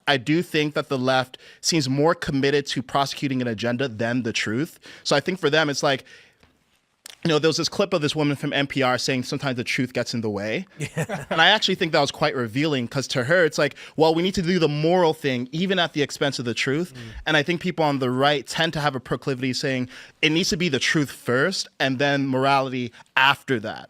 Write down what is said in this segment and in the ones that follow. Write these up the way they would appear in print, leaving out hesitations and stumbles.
I do think that the left seems more committed to prosecuting an agenda than the truth. So I think for them, it's like, there was this clip of this woman from NPR saying sometimes the truth gets in the way. Yeah. And I actually think that was quite revealing, because to her, it's like, well, we need to do the moral thing, even at the expense of the truth. And I think people on the right tend to have a proclivity saying it needs to be the truth first and then morality after that.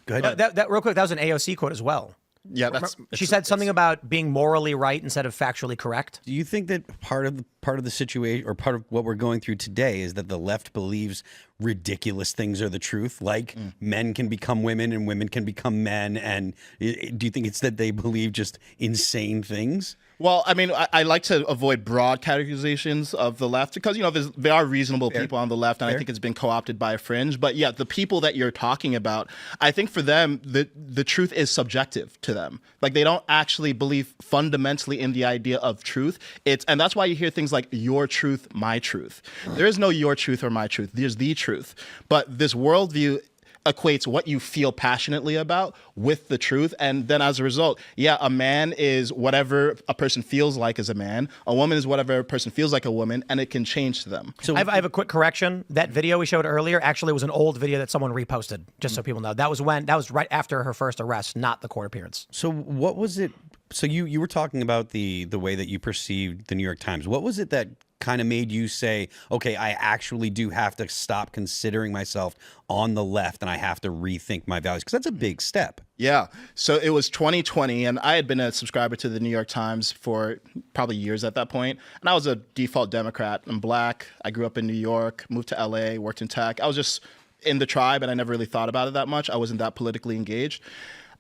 Go ahead. That real quick, that was an AOC quote as well. Yeah, she said something about being morally right instead of factually correct. Do you think that part of the situation, or part of what we're going through today, is that the left believes ridiculous things are the truth, like men can become women and women can become men? And do you think it's that they believe just insane things? Well, I mean, I like to avoid broad categorizations of the left because, there are reasonable people on the left, and I think it's been co-opted by a fringe. But yeah, the people that you're talking about, I think for them, the truth is subjective to them. Like, they don't actually believe fundamentally in the idea of truth. And that's why you hear things like your truth, my truth. There is no your truth or my truth. There's the truth. But this worldview equates what you feel passionately about with the truth. And then as a result, a man is whatever a person feels like as a man. A woman is whatever a person feels like a woman, and it can change to them. So I have a quick correction. That video we showed earlier actually was an old video that someone reposted, just so people know. That was right after her first arrest, not the court appearance. So what was it? So you were talking about the way that you perceived the New York Times. What was it that kind of made you say, okay, I actually do have to stop considering myself on the left and I have to rethink my values? Because that's a big step. Yeah. So it was 2020, and I had been a subscriber to the New York Times for probably years at that point. And I was a default Democrat. I'm Black. I grew up in New York, moved to LA, worked in tech. I was just in the tribe, and I never really thought about it that much. I wasn't that politically engaged.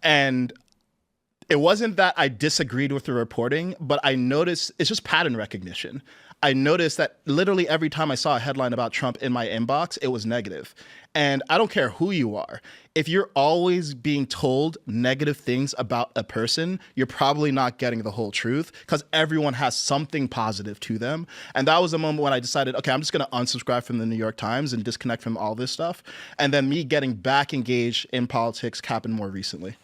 And it wasn't that I disagreed with the reporting, but I noticed it's just pattern recognition. I noticed that literally every time I saw a headline about Trump in my inbox, it was negative. And I don't care who you are. If you're always being told negative things about a person, you're probably not getting the whole truth, because everyone has something positive to them. And that was the moment when I decided, okay, I'm just going to unsubscribe from the New York Times and disconnect from all this stuff. And then me getting back engaged in politics happened more recently.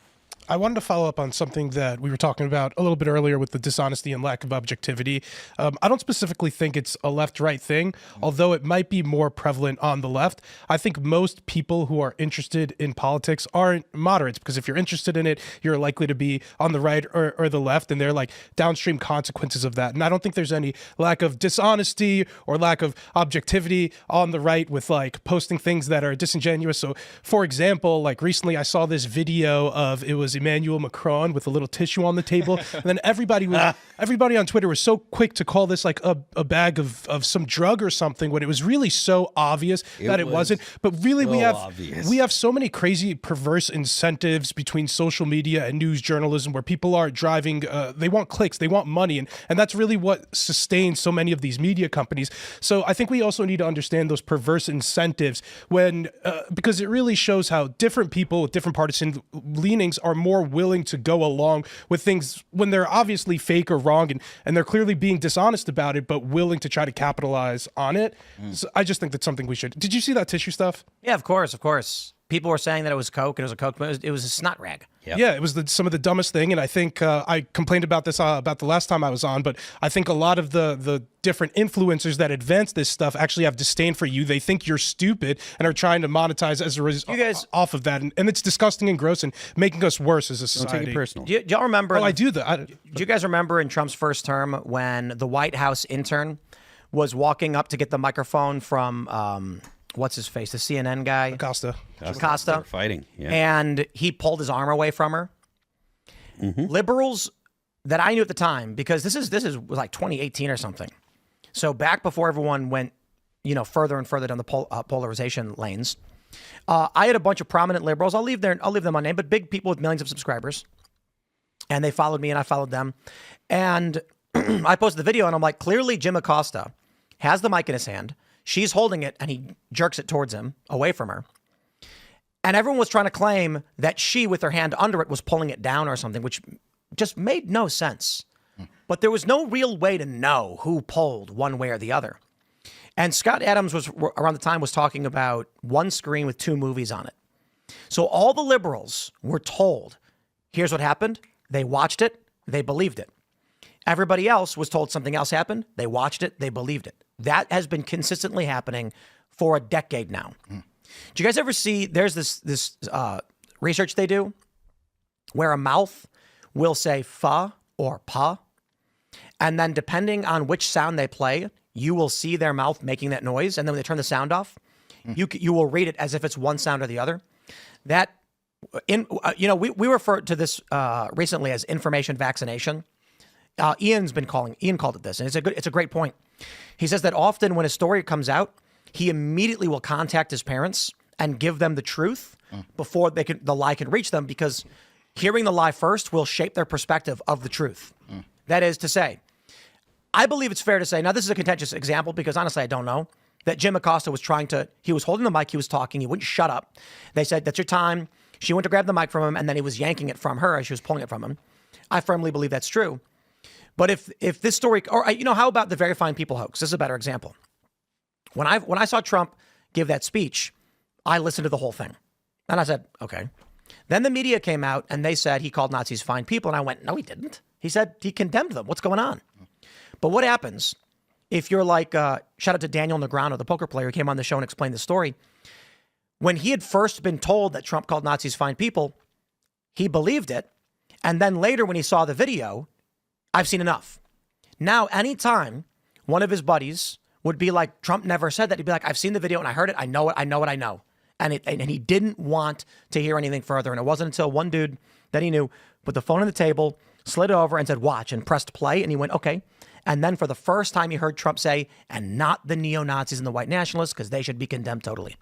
I wanted to follow up on something that we were talking about a little bit earlier with the dishonesty and lack of objectivity. I don't specifically think it's a left-right thing, although it might be more prevalent on the left. I think most people who are interested in politics aren't moderates, because if you're interested in it, you're likely to be on the right or the left, and they're like downstream consequences of that. And I don't think there's any lack of dishonesty or lack of objectivity on the right with like posting things that are disingenuous. So for example, like recently I saw this video of, it was Emmanuel Macron with a little tissue on the table, and then everybody on Twitter was so quick to call this like a bag of some drug or something, when it was really so obvious that it wasn't. But really, we have so many crazy perverse incentives between social media and news journalism, where people are driving, they want clicks, they want money, and that's really what sustains so many of these media companies. So I think we also need to understand those perverse incentives because it really shows how different people with different partisan leanings are more willing to go along with things when they're obviously fake or wrong, and they're clearly being dishonest about it, but willing to try to capitalize on it. So I just think that's something we should. Did you see that tissue stuff? Yeah, of course. People were saying that it was Coke, and it was a Coke, but it was a snot rag. Yep. Yeah, it was some of the dumbest thing, and I think I complained about this about the last time I was on, but I think a lot of the different influencers that advance this stuff actually have disdain for you. They think you're stupid and are trying to monetize as a result off of that, and it's disgusting and gross and making us worse as a society. Don't take it personal. Do y'all remember? Oh, I do that. Do you guys remember in Trump's first term when the White House intern was walking up to get the microphone from what's his face, the CNN guy? Acosta. They're fighting. Yeah. And he pulled his arm away from her. Liberals that I knew at the time, because this is like 2018 or something. So back before everyone went, further and further down the polarization lanes, I had a bunch of prominent liberals. I'll leave them unnamed, but big people with millions of subscribers. And they followed me and I followed them. And I posted the video and I'm like, clearly Jim Acosta has the mic in his hand. She's holding it and he jerks it towards him, away from her. And everyone was trying to claim that she, with her hand under it, was pulling it down or something, which just made no sense. But there was no real way to know who pulled one way or the other. And Scott Adams was around the time was talking about one screen with two movies on it. So all the liberals were told, here's what happened. They watched it. They believed it. Everybody else was told something else happened. They watched it. They believed it. That has been consistently happening for a decade now. Do you guys ever see, there's this research they do where a mouth will say fa or pa. And then depending on which sound they play, you will see their mouth making that noise. And then when they turn the sound off, you will read it as if it's one sound or the other. That, we refer to this recently as information vaccination. Ian called it this, and it's a great point. He says that often when a story comes out, he immediately will contact his parents and give them the truth before the lie can reach them, because hearing the lie first will shape their perspective of the truth. That is to say, I believe it's fair to say, now this is a contentious example because honestly I don't know, that Jim Acosta he was holding the mic, he was talking, he wouldn't shut up. They said, that's your time. She went to grab the mic from him, and then he was yanking it from her as she was pulling it from him. I firmly believe that's true. But if this story, or how about the Very Fine People hoax? This is a better example. When I saw Trump give that speech, I listened to the whole thing. And I said, okay. Then the media came out and they said he called Nazis fine people. And I went, no, he didn't. He said he condemned them. What's going on? But what happens if you're like, shout out to Daniel Negreanu, the poker player who came on the show and explained the story. When he had first been told that Trump called Nazis fine people, he believed it. And then later when he saw the video, I've seen enough. Now, anytime one of his buddies would be like, Trump never said that, he'd be like, I've seen the video and I heard it. I know it. I know what I know. And he didn't want to hear anything further. And it wasn't until one dude that he knew put the phone on the table, slid it over and said, watch, and pressed play. And he went, okay. And then for the first time, he heard Trump say, and not the neo-Nazis and the white nationalists, because they should be condemned totally.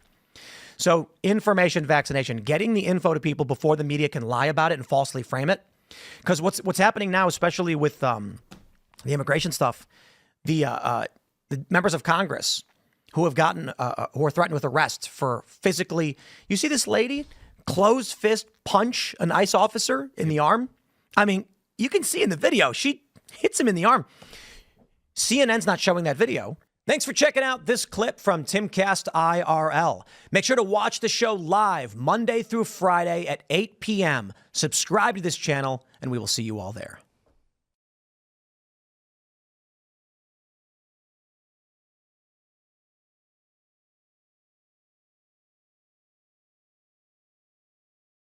So information vaccination, getting the info to people before the media can lie about it and falsely frame it. Because what's happening now, especially with the immigration stuff, the members of Congress who have who are threatened with arrest for physically, you see this lady closed fist punch an ICE officer in the arm. I mean, you can see in the video, she hits him in the arm. CNN's not showing that video. Thanks for checking out this clip from Timcast IRL. Make sure to watch the show live Monday through Friday at 8 p.m. Subscribe to this channel, and we will see you all there.